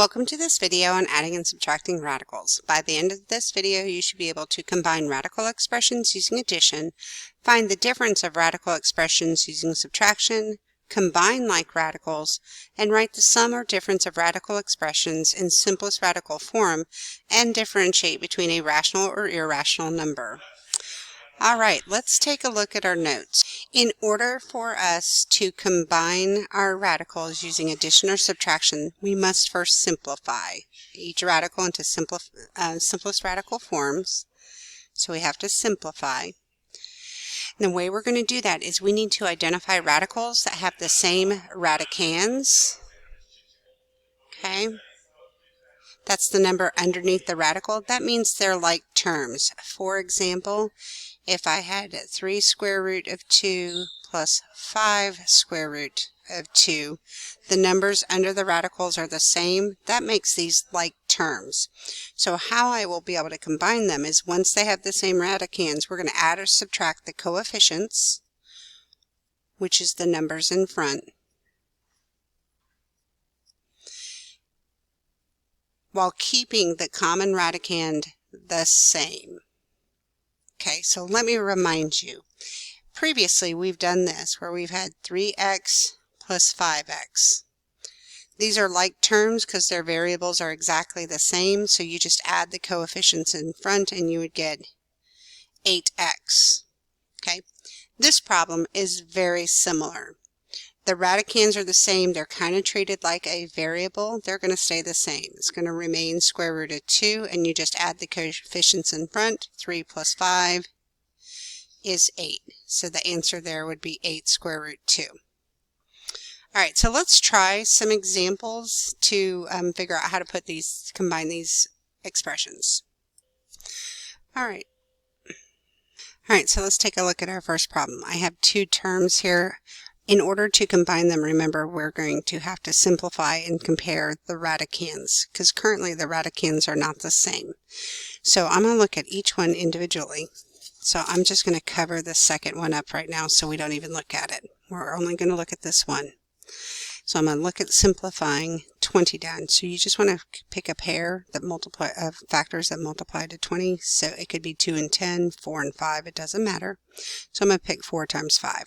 Welcome to this video on adding and subtracting radicals. By the end of this video, you should be able to combine radical expressions using addition, find the difference of radical expressions using subtraction, combine like radicals, and write the sum or difference of radical expressions in simplest radical form, and differentiate between a rational or irrational number. Alright, let's take a look at our notes. In order for us to combine our radicals using addition or subtraction, we must first simplify each radical into simplest radical forms. So we have to simplify. And the way we're going to do that is we need to identify radicals that have the same radicands. Okay. That's the number underneath the radical. That means they're like terms. For example, if I had 3 square root of 2 plus 5 square root of 2, the numbers under the radicals are the same. That makes these like terms. So how I will be able to combine them is once they have the same radicands, we're going to add or subtract the coefficients, which is the numbers in front, while keeping the common radicand the same. Okay, so let me remind you. Previously, we've done this where we've had 3x plus 5x. These are like terms because their variables are exactly the same, so you just add the coefficients in front and you would get 8x. Okay, this problem is very similar. The radicands are the same. They're kind of treated like a variable. They're going to stay the same. It's going to remain square root of 2, and you just add the coefficients in front. 3 plus 5 is 8. So the answer there would be 8 square root 2. Alright, so let's try some examples to figure out how to combine these expressions. Alright, so let's take a look at our first problem. I have two terms here. In order to combine them, remember, we're going to have to simplify and compare the radicands, because currently the radicands are not the same. So I'm going to look at each one individually. So I'm just going to cover the second one up right now so we don't even look at it. We're only going to look at this one. So I'm going to look at simplifying 20 down. So you just want to pick a pair that of factors that multiply to 20. So it could be 2 and 10, 4 and 5. It doesn't matter. So I'm going to pick 4 times 5.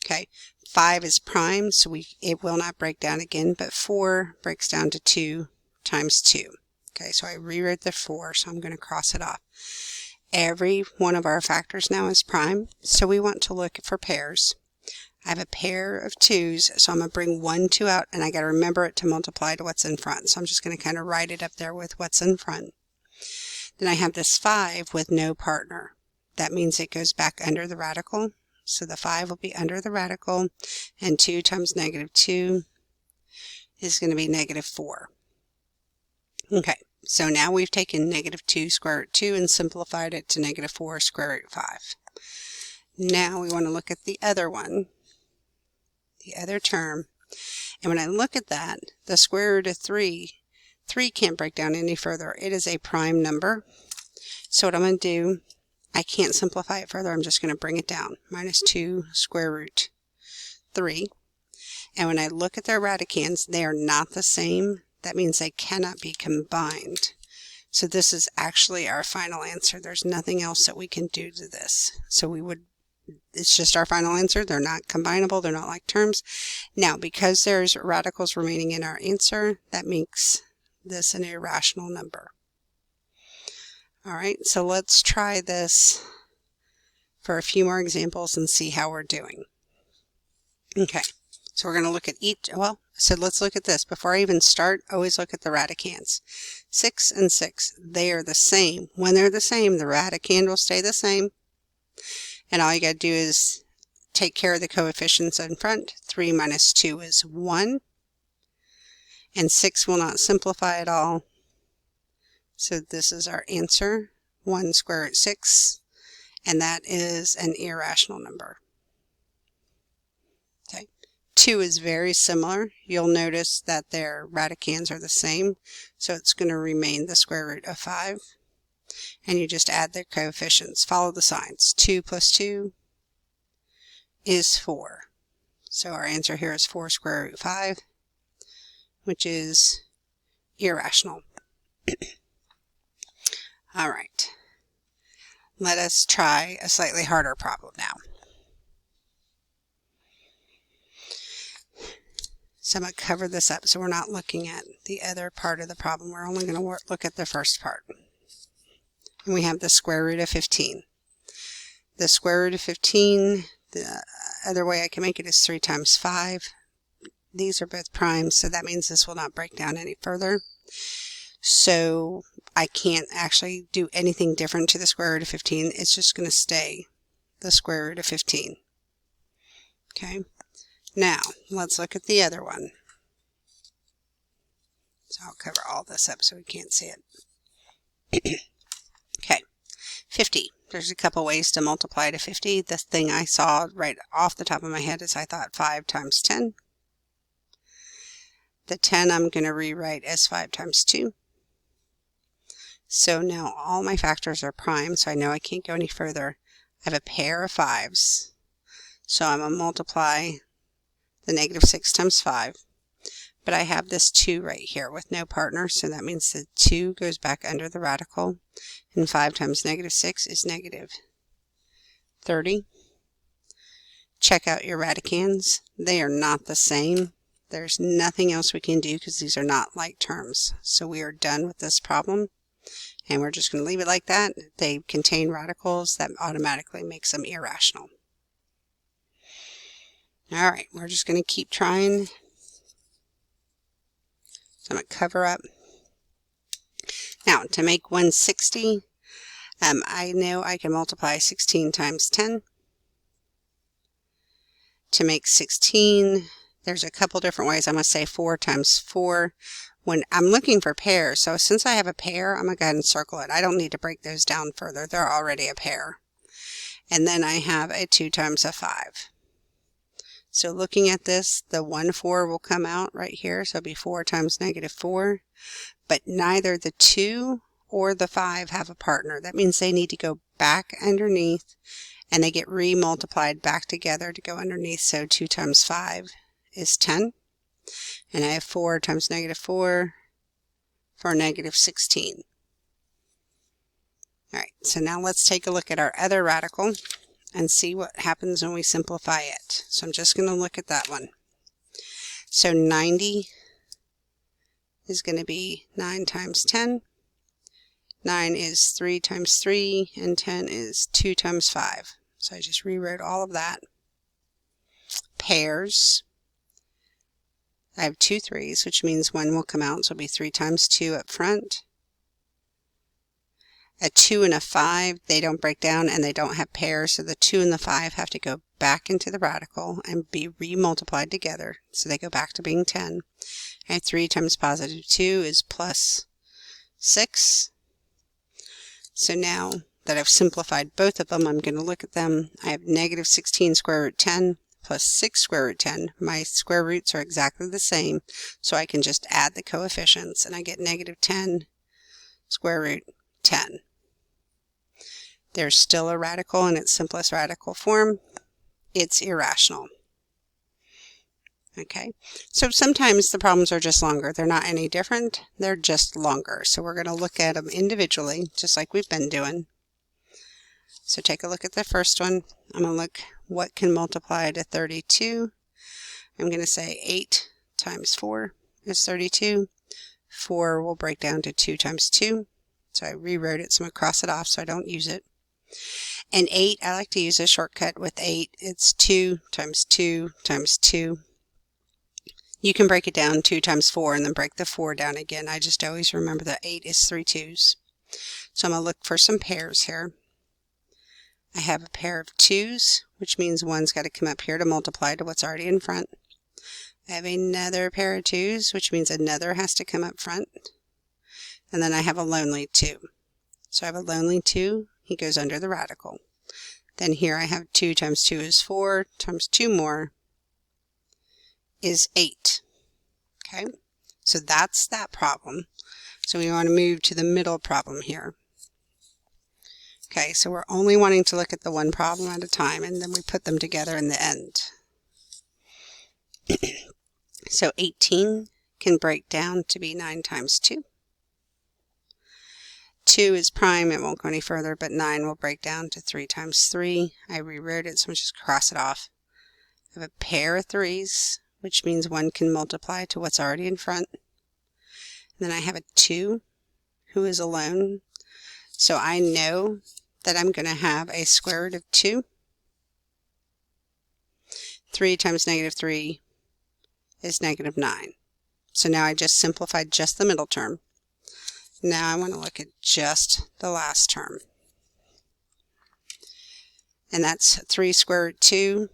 Okay, 5 is prime, so it will not break down again, but 4 breaks down to 2 times 2. Okay, so I rewrote the 4, so I'm going to cross it off. Every one of our factors now is prime, so we want to look for pairs. I have a pair of 2's, so I'm going to bring 1 2 out, and I got to remember it to multiply to what's in front. So I'm just going to kind of write it up there with what's in front. Then I have this 5 with no partner. That means it goes back under the radical. So the 5 will be under the radical, and 2 times negative 2 is going to be negative 4. Okay, so now we've taken negative 2 square root 2 and simplified it to negative 4 square root 5. Now we want to look at the other one, the other term, and when I look at that, the square root of 3 can't break down any further. It is a prime number. So what I'm going to do, I can't simplify it further. I'm just going to bring it down. Minus 2 square root 3. And when I look at their radicands, they are not the same. That means they cannot be combined. So this is actually our final answer. There's nothing else that we can do to this. So it's just our final answer. They're not combinable. They're not like terms. Now, because there's radicals remaining in our answer, that makes this an irrational number. Alright, so let's try this for a few more examples and see how we're doing. Okay, so we're going to look at let's look at this. Before I even start, always look at the radicands. 6 and 6, they are the same. When they're the same, the radicand will stay the same. And all you got to do is take care of the coefficients in front. 3 minus 2 is 1. And 6 will not simplify at all. So this is our answer, 1 square root 6, and that is an irrational number. Okay, 2 is very similar. You'll notice that their radicands are the same, so it's going to remain the square root of 5. And you just add their coefficients. Follow the signs. 2 plus 2 is 4. So our answer here is 4 square root 5. which is irrational. All right. Let us try a slightly harder problem now. So I'm going to cover this up so we're not looking at the other part of the problem. We're only going to look at the first part. And we have the square root of 15. The square root of 15, the other way I can make it is 3 times 5. These are both primes, so that means this will not break down any further. So I can't actually do anything different to the square root of 15. It's just going to stay the square root of 15. Okay. Now, let's look at the other one. So I'll cover all this up so we can't see it. Okay, 50. There's a couple ways to multiply to 50. The thing I saw right off the top of my head is I thought 5 times 10. The 10 I'm going to rewrite as 5 times 2. So now all my factors are prime, so I know I can't go any further. I have a pair of 5s. So I'm going to multiply the negative 6 times 5. But I have this 2 right here with no partner, so that means the 2 goes back under the radical. And 5 times negative 6 is negative 30. Check out your radicands. They are not the same. There's nothing else we can do because these are not like terms. So we are done with this problem. And we're just going to leave it like that. They contain radicals. That automatically makes them irrational. All right, we're just going to keep trying. So I'm going to cover up. Now, to make 160, I know I can multiply 16 times 10. To make 16, there's a couple different ways. I'm going to say 4 times 4. When I'm looking for pairs, so since I have a pair, I'm going to go ahead and circle it. I don't need to break those down further. They're already a pair. And then I have a 2 times a 5. So looking at this, the 1, 4 will come out right here. So it'll be 4 times negative 4. But neither the 2 or the 5 have a partner. That means they need to go back underneath and they get re-multiplied back together to go underneath. So 2 times 5 is 10. And I have 4 times negative 4 for negative 16. All right, so now let's take a look at our other radical and see what happens when we simplify it. So I'm just going to look at that one. So 90 is going to be 9 times 10. 9 is 3 times 3, and 10 is 2 times 5. So I just rewrote all of that. Pairs. I have 2 3s, which means 1 will come out, so it'll be 3 times 2 up front. A 2 and a 5, they don't break down and they don't have pairs, so the 2 and the 5 have to go back into the radical and be re-multiplied together, so they go back to being 10. And 3 times positive 2 is plus 6. So now that I've simplified both of them, I'm going to look at them. I have negative 16 square root 10 plus 6 square root 10. My square roots are exactly the same, so I can just add the coefficients, and I get negative 10 square root 10. There's still a radical in its simplest radical form. It's irrational. Okay, so sometimes the problems are just longer. They're not any different. They're just longer. So we're going to look at them individually, just like we've been doing. So take a look at the first one. I'm going to look what can multiply to 32. I'm going to say 8 times 4 is 32. 4 will break down to 2 times 2. So I rewrote it, so I'm going to cross it off so I don't use it. And 8, I like to use a shortcut with 8. It's 2 times 2 times 2. You can break it down 2 times 4 and then break the 4 down again. I just always remember that 8 is 3 2s. So I'm going to look for some pairs here. I have a pair of 2s, which means 1's got to come up here to multiply to what's already in front. I have another pair of 2s, which means another has to come up front. And then I have a lonely 2. So I have a lonely 2. He goes under the radical. Then here I have 2 times 2 is 4, times 2 more is 8. Okay, so that's that problem. So we want to move to the middle problem here. Okay, so we're only wanting to look at the one problem at a time, and then we put them together in the end. So 18 can break down to be 9 times 2. 2 is prime, it won't go any further, but 9 will break down to 3 times 3. I rewrote it, so I'm just cross it off. I have a pair of 3's, which means 1 can multiply to what's already in front. And then I have a 2, who is alone. So I know that I'm going to have a square root of 2. 3 times negative 3 is negative 9. So now I just simplified just the middle term. Now I want to look at just the last term. And that's 3 square root 2.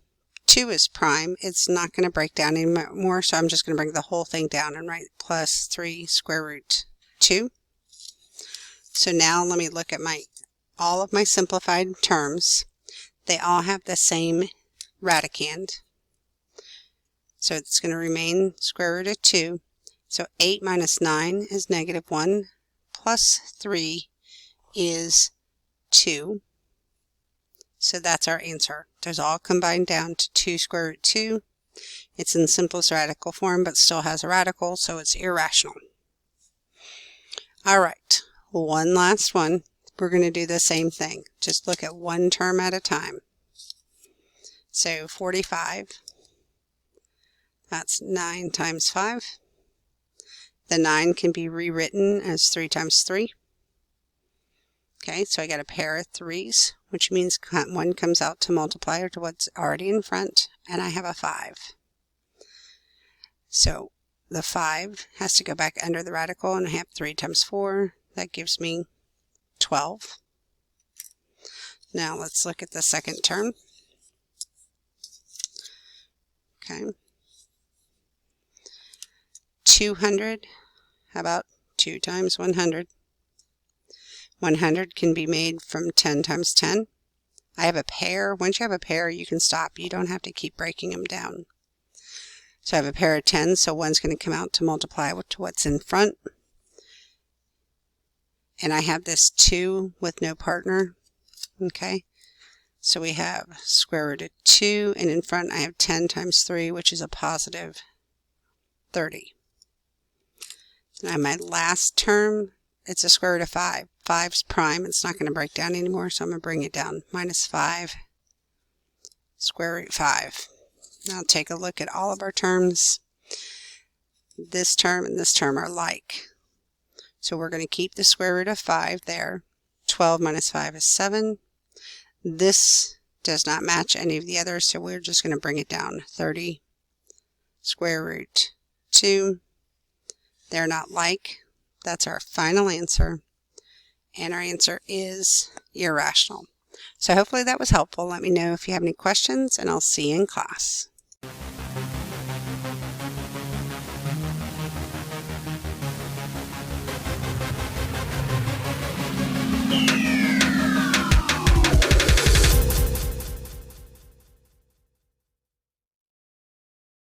2 is prime. It's not going to break down anymore, so I'm just going to bring the whole thing down and write plus 3 square root 2. So now let me look at all of my simplified terms. They all have the same radicand. So it's going to remain square root of 2. So 8 minus 9 is negative 1. Plus 3 is 2. So that's our answer. Those all combined down to 2 square root 2. It's in simplest radical form, but still has a radical, so it's irrational. All right, one last one. We're going to do the same thing. Just look at one term at a time. So 45, that's 9 times 5. The 9 can be rewritten as 3 times 3. Okay, so I got a pair of 3's, which means 1 comes out to multiply to what's already in front, and I have a 5. So the 5 has to go back under the radical, and I have 3 times 4. That gives me 12. Now let's look at the second term. Okay. 200, how about 2 times 100? 100 can be made from 10 times 10. I have a pair. Once you have a pair, you can stop. You don't have to keep breaking them down. So I have a pair of 10, so 1's going to come out to multiply to what's in front. And I have this 2 with no partner. Okay, so we have square root of 2, and in front I have 10 times 3, which is a positive 30. Now my last term, it's a square root of 5. 5's prime. It's not going to break down anymore, so I'm going to bring it down. Minus 5 square root 5. Now take a look at all of our terms. This term and this term are like. So we're going to keep the square root of 5 there. 12 minus 5 is 7. This does not match any of the others, so we're just going to bring it down. 30 square root 2. They're not like. That's our final answer. And our answer is irrational. So hopefully that was helpful. Let me know if you have any questions, and I'll see you in class.